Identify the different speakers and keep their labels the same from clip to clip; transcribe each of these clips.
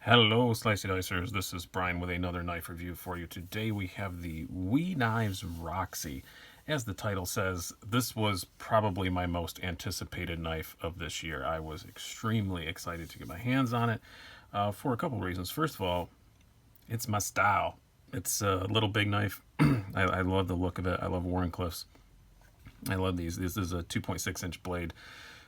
Speaker 1: Hello, Slicey Dicers. This is Brian with another knife review for you. Today we have the WE Knives Roxi. As the title says, this was probably my most anticipated knife of this year. I was extremely excited to get my hands on it for a couple reasons. First of all, it's my style. It's a little big knife. I love the look of it. I love Warncliffs. I love these. This is a 2.6 inch blade.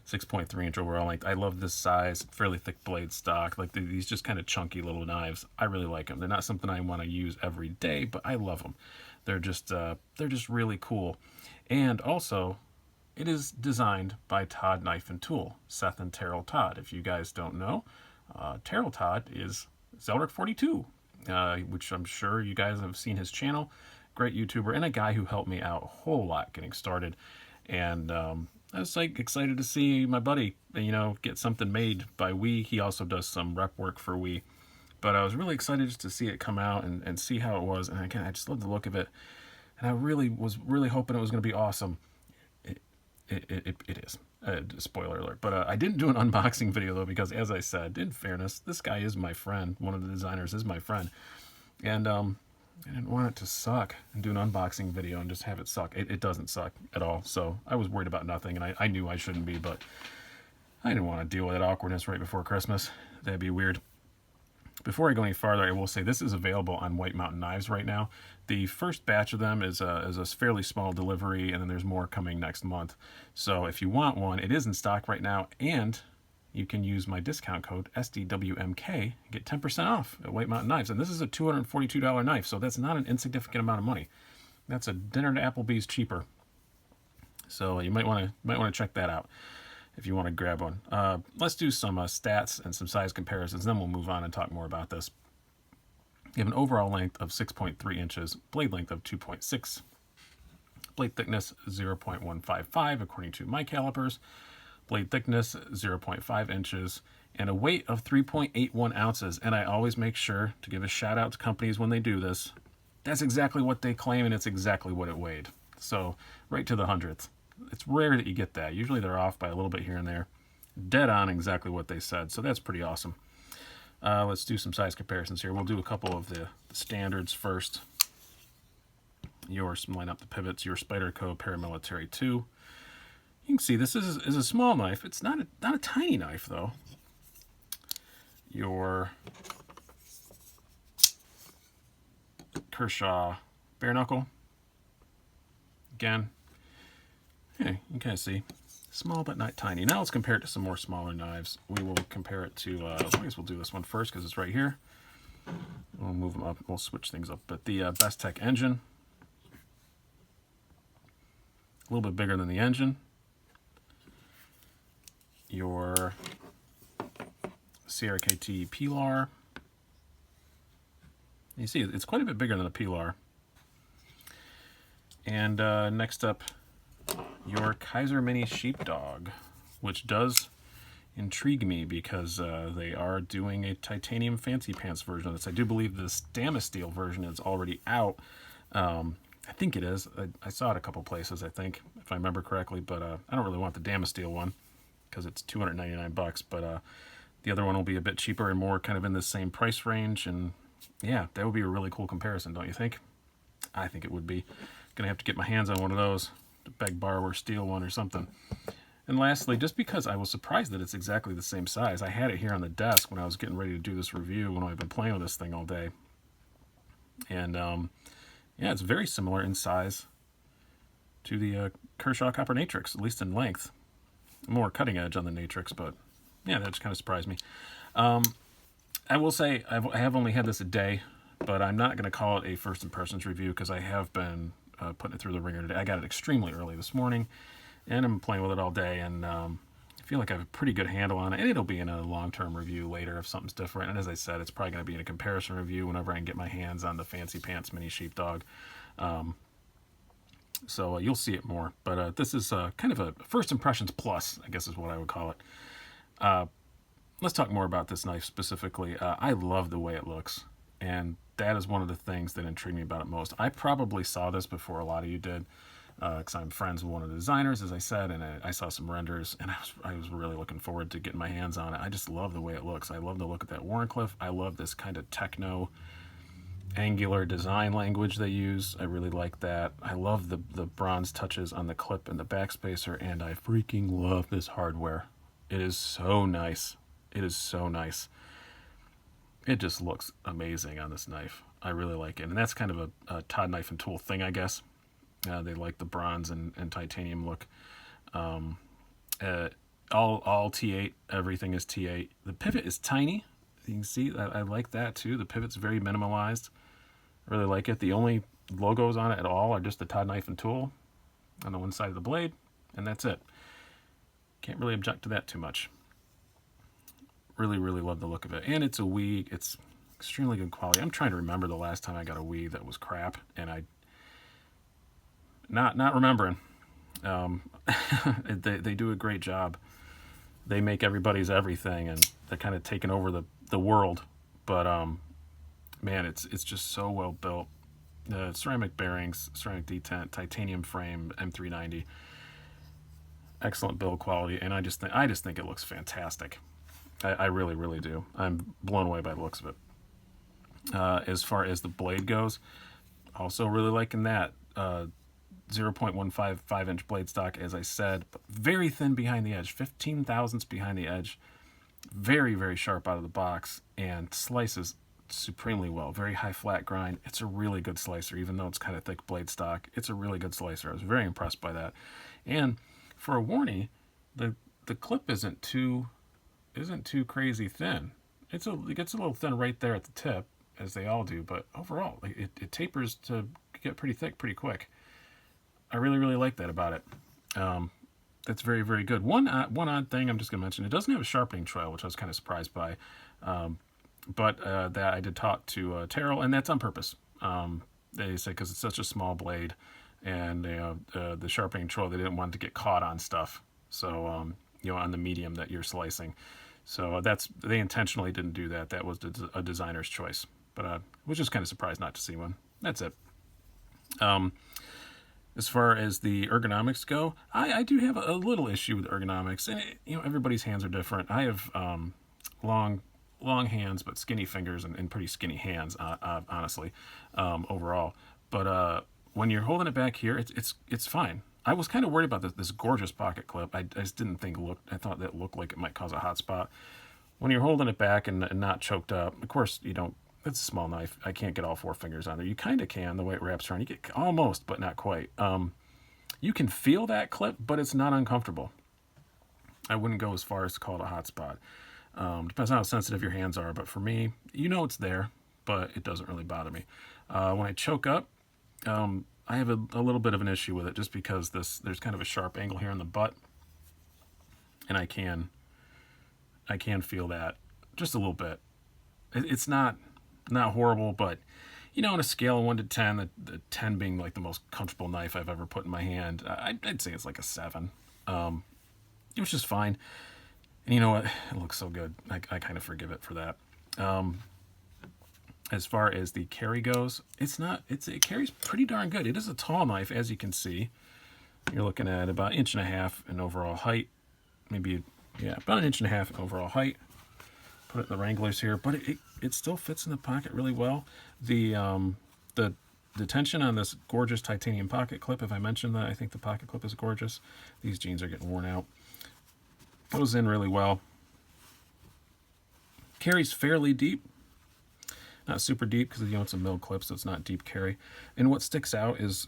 Speaker 1: 6.3 inch overall length. I love this size, fairly thick blade stock. Like these just kind of chunky little knives. I really like them. They're not something I want to use every day, but I love them. They're just really cool. And also, it is designed by Todd Knife and Tool, Seth and Terrell Todd. If you guys don't know, Terrell Todd is Zeldrick42, which I'm sure you guys have seen his channel. Great YouTuber and a guy who helped me out a whole lot getting started. And I was like excited to see my buddy, get something made by WE. He also does some rep work for WE. But I was really excited just to see it come out and see how it was. And again, I just love the look of it. And I was really hoping it was going to be awesome. It is. Spoiler alert. But I didn't do an unboxing video, though, because as I said, in fairness, this guy is my friend. One of the designers is my friend. And I didn't want it to suck and do an unboxing video and just have it suck. It doesn't suck at all. So I was worried about nothing, and I knew I shouldn't be, but I didn't want to deal with that awkwardness right before Christmas. That'd be weird. Before I go any farther, I will say this is available on White Mountain Knives right now. The first batch of them is a fairly small delivery, and then there's more coming next month. So if you want one, it is in stock right now, and you can use my discount code SDWMK and get 10% off at White Mountain Knives. And this is a $242 knife, so that's not an insignificant amount of money. That's a dinner to Applebee's cheaper. So you might want to check that out if you want to grab one. Let's do some stats and some size comparisons, then we'll move on and talk more about this. You have an overall length of 6.3 inches, blade length of 2.6, blade thickness 0.155 according to my calipers, blade thickness 0.5 inches, and a weight of 3.81 ounces. And I always make sure to give a shout out to companies when they do this. That's exactly what they claim, and it's exactly what it weighed. So right to the hundredth. It's rare that you get that. Usually they're off by a little bit here and there. Dead on exactly what they said, so that's pretty awesome. Let's do some size comparisons here. We'll do a couple of the standards first. Line up the pivots. Your Spyderco Paramilitary 2. You can see this is a small knife. It's not a tiny knife, though. Your Kershaw Bare Knuckle. Again, yeah, you can kind of see. Small but not tiny. Now let's compare it to some more smaller knives. We will compare it to, I guess we'll do this one first because it's right here. We'll move them up. We'll switch things up. But the Bestech engine. A little bit bigger than the engine. Your CRKT Pilar. You see, it's quite a bit bigger than a Pilar. And next up, your Kaiser Mini Sheepdog, which does intrigue me because they are doing a titanium fancy pants version of this. I do believe the Damasteel version is already out. I think it is. I saw it a couple places, I think, if I remember correctly, but I don't really want the Damasteel one because it's $299, but the other one will be a bit cheaper and more kind of in the same price range, and yeah, that would be a really cool comparison, don't you think? I think it would be. Gonna have to get my hands on one of those to beg, borrow, or steal one or something. And lastly, just because I was surprised that it's exactly the same size, I had it here on the desk when I was getting ready to do this review when I've been playing with this thing all day. And yeah, it's very similar in size to the Kershaw Copper Natrix, at least in length. More cutting edge on the Natrix, but yeah, that just kind of surprised me. I will say I have only had this a day, but I'm not going to call it a first impressions review because I have been putting it through the ringer today. I got it extremely early this morning, and I'm playing with it all day, and I feel like I have a pretty good handle on it, and it'll be in a long-term review later if something's different. And as I said, it's probably going to be in a comparison review whenever I can get my hands on the Fancy Pants Mini Sheepdog. So you'll see it more. But this is kind of a first impressions plus, I guess is what I would call it. Let's talk more about this knife specifically. I love the way it looks, and that is one of the things that intrigued me about it most. I probably saw this before a lot of you did. because I'm friends with one of the designers, as I said, and I saw some renders, and I was really looking forward to getting my hands on it. I just love the way it looks. I love the look of that Wharncliffe. I love this kind of techno angular design language they use. I really like that. I love the bronze touches on the clip and the backspacer, and I freaking love this hardware. It is so nice. It is so nice. It just looks amazing on this knife. I really like it. And that's kind of a Todd Knife and Tool thing, I guess. They like the bronze and titanium look. All T8, everything is T8. The pivot is tiny. You can see, I like that too. The pivot's very minimalized. I really like it. The only logos on it at all are just the Todd Knife and Tool on the one side of the blade, and that's it. Can't really object to that too much. Really, really love the look of it. And it's a WE. It's extremely good quality. I'm trying to remember the last time I got a WE that was crap, and I not remembering. They do a great job. They make everybody's everything, and they're kind of taking over the world. But man, it's just so well built. Ceramic bearings, ceramic detent, titanium frame, M390. Excellent build quality, and I just think it looks fantastic. I really, really do. I'm blown away by the looks of it. As far as the blade goes, also really liking that. 0.15 5-inch blade stock, as I said, but very thin behind the edge, 15 thousandths behind the edge. Very, very sharp out of the box, and slices supremely well. Very high flat grind. It's a really good slicer, even though it's kind of thick blade stock. It's a really good slicer. I was very impressed by that. And for a Warney, the clip isn't too crazy thin. It gets a little thin right there at the tip, as they all do, but overall, it tapers to get pretty thick pretty quick. I really, really like that about it. That's very, very good. One odd thing I'm just going to mention, it doesn't have a sharpening trail, which I was kind of surprised by. But that I did talk to Terrell, and that's on purpose. They say because it's such a small blade, and the sharpening trail, they didn't want it to get caught on stuff. So, on the medium that you're slicing. So they intentionally didn't do that. That was a designer's choice. But I was just kind of surprised not to see one. That's it. As far as the ergonomics go, I do have a little issue with ergonomics, and everybody's hands are different. I have long hands, but skinny fingers and pretty skinny hands, honestly, overall. But when you're holding it back here, it's fine. I was kind of worried about this gorgeous pocket clip. I just didn't think I thought that looked like it might cause a hot spot. When you're holding it back and not choked up, of course you don't. It's a small knife. I can't get all 4 fingers on there. You kind of can, the way it wraps around. You get almost, but not quite. You can feel that clip, but it's not uncomfortable. I wouldn't go as far as to call it a hot spot. Depends on how sensitive your hands are, but for me, it's there, but it doesn't really bother me. When I choke up, I have a little bit of an issue with it, just because there's kind of a sharp angle here in the butt, and I can feel that just a little bit. It's not horrible, but on a scale of 1 to 10, the 10 being like the most comfortable knife I've ever put in my hand, I'd say it's like a 7. It was just fine. And you know what? It looks so good. I kind of forgive it for that. As far as the carry goes, it carries pretty darn good. It is a tall knife, as you can see. You're looking at about 1.5 inches in overall height. Maybe, about 1.5 inches in overall height. Put it in the Wranglers here, but it still fits in the pocket really well. The tension on this gorgeous titanium pocket clip, if I mentioned that, I think the pocket clip is gorgeous. These jeans are getting worn out. Goes in really well. Carries fairly deep. Not super deep, because it's a mill clip, so it's not deep carry. And what sticks out is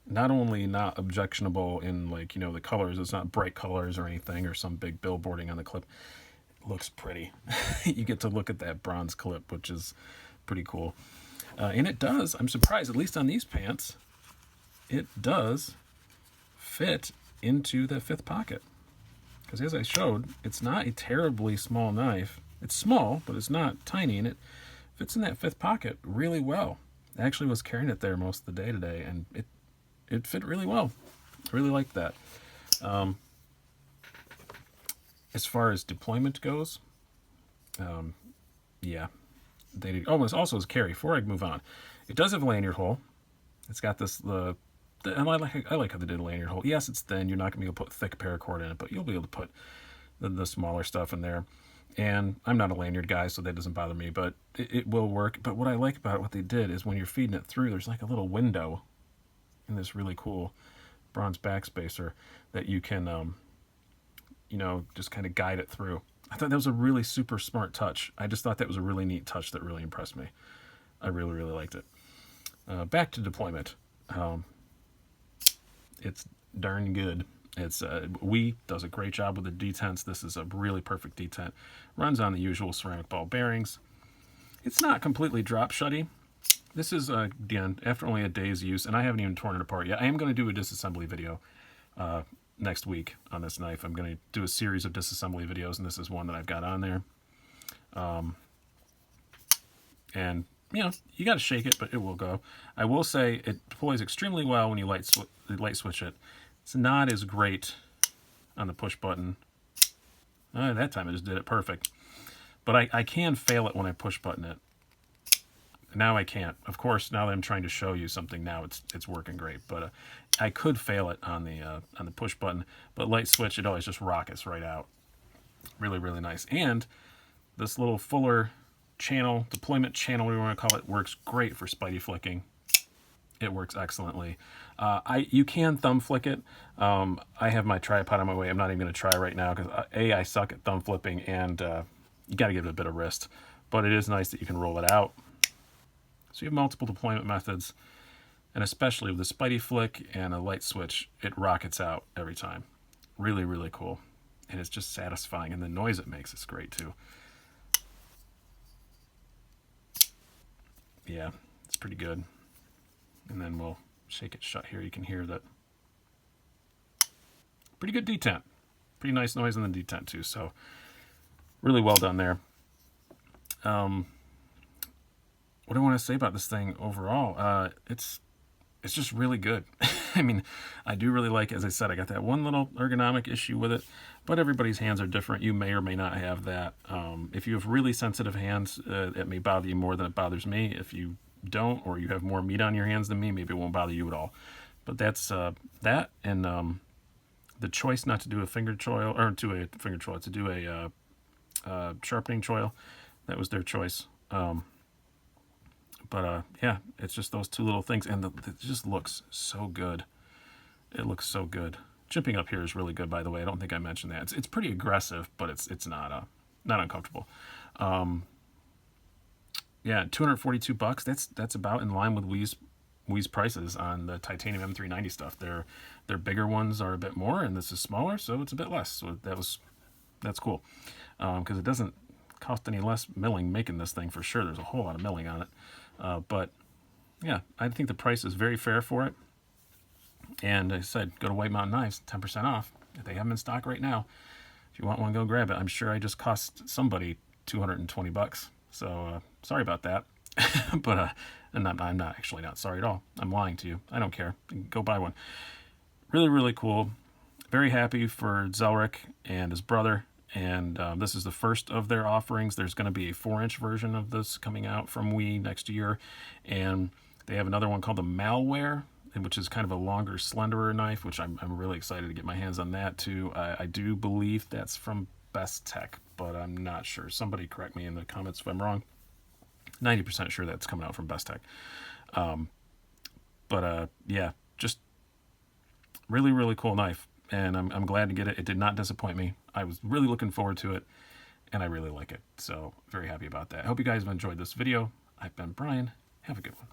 Speaker 1: not only not objectionable in the colors. It's not bright colors or anything, or some big billboarding on the clip. It looks pretty. You get to look at that bronze clip, which is pretty cool. And it does, I'm surprised, at least on these pants, it does fit into the 5th pocket. Because as I showed, it's not a terribly small knife. It's small, but it's not tiny, and it fits in that 5th pocket really well. I actually was carrying it there most of the day today, and it fit really well. I really liked that. As far as deployment goes, it also is carry. Before I move on, it does have a lanyard hole. It's got the And I like how they did a lanyard hole. Yes, it's thin. You're not going to be able to put thick paracord in it, but you'll be able to put the smaller stuff in there. And I'm not a lanyard guy, so that doesn't bother me, but it will work. But what I like about it, what they did, is when you're feeding it through, there's like a little window in this really cool bronze backspacer that you can, you know, just kind of guide it through. I thought that was a really super smart touch. I just thought that was a really neat touch that really impressed me. I really, really liked it. Back to deployment. It's darn good. It's does a great job with the detents. This is a really perfect detent. Runs on the usual ceramic ball bearings. It's not completely drop shutty. This is, again, after only a day's use, and I haven't even torn it apart yet. I am going to do a disassembly video next week on this knife. I'm going to do a series of disassembly videos, and this is one that I've got on there. And, you know, you got to shake it, but it will go. I will say it deploys extremely well when you light switch it. It's not as great on the push button. That time I just did it perfect. But I can fail it when I push button it. Now I can't. Of course, now that I'm trying to show you something, now it's working great. But I could fail it on the push button. But light switch, it always just rockets right out. Really, really nice. And this little fuller channel, deployment channel, whatever you want to call it, works great for spidey flicking. It works excellently. You can thumb flick it. I have my tripod on my way. I'm not even going to try right now because I suck at thumb flipping, and you got to give it a bit of wrist. But it is nice that you can roll it out. So you have multiple deployment methods, and especially with the spidey flick and a light switch, it rockets out every time. Really, really cool. And it's just satisfying, and the noise it makes is great too. Yeah, it's pretty good. And then we'll shake it shut here. You can hear that. Pretty good detent. Pretty nice noise in the detent too. So really well done there. What do I want to say about this thing overall? It's just really good. I mean, I do really like, as I said, I got that one little ergonomic issue with it, but everybody's hands are different. You may or may not have that. If you have really sensitive hands, it may bother you more than it bothers me. If you don't, or you have more meat on your hands than me, maybe it won't bother you at all. But that's that, and the choice not to do a finger choil, or to do a sharpening choil, that was their choice. But yeah, it's just those two little things, and it just looks so good. It looks so good. Chipping up here is really good, by the way. I don't think I mentioned that. It's pretty aggressive, but it's not uncomfortable. Yeah, $242. That's about in line with Wii's prices on the titanium M390 stuff. Their bigger ones are a bit more, and this is smaller, so it's a bit less. So that's cool, because it doesn't cost any less milling making this thing for sure. There's a whole lot of milling on it. But yeah, I think the price is very fair for it. And I said, go to White Mountain Knives, 10% off. If they have them in stock right now, if you want one, go grab it. I'm sure I just cost somebody $220. So sorry about that. But I'm not sorry at all. I'm lying to you. I don't care. Go buy one. Really, really cool. Very happy for Zelric and his brother. And this is the first of their offerings. There's going to be a 4-inch version of this coming out from Wii next year. And they have another one called the Malware, which is kind of a longer, slenderer knife, which I'm really excited to get my hands on that too. I do believe that's from Best Tech, but I'm not sure. Somebody correct me in the comments if I'm wrong. 90% sure that's coming out from Best Tech. Yeah, just really, really cool knife. And I'm glad to get it. It did not disappoint me. I was really looking forward to it, and I really like it. So very happy about that. I hope you guys have enjoyed this video. I've been Brian. Have a good one.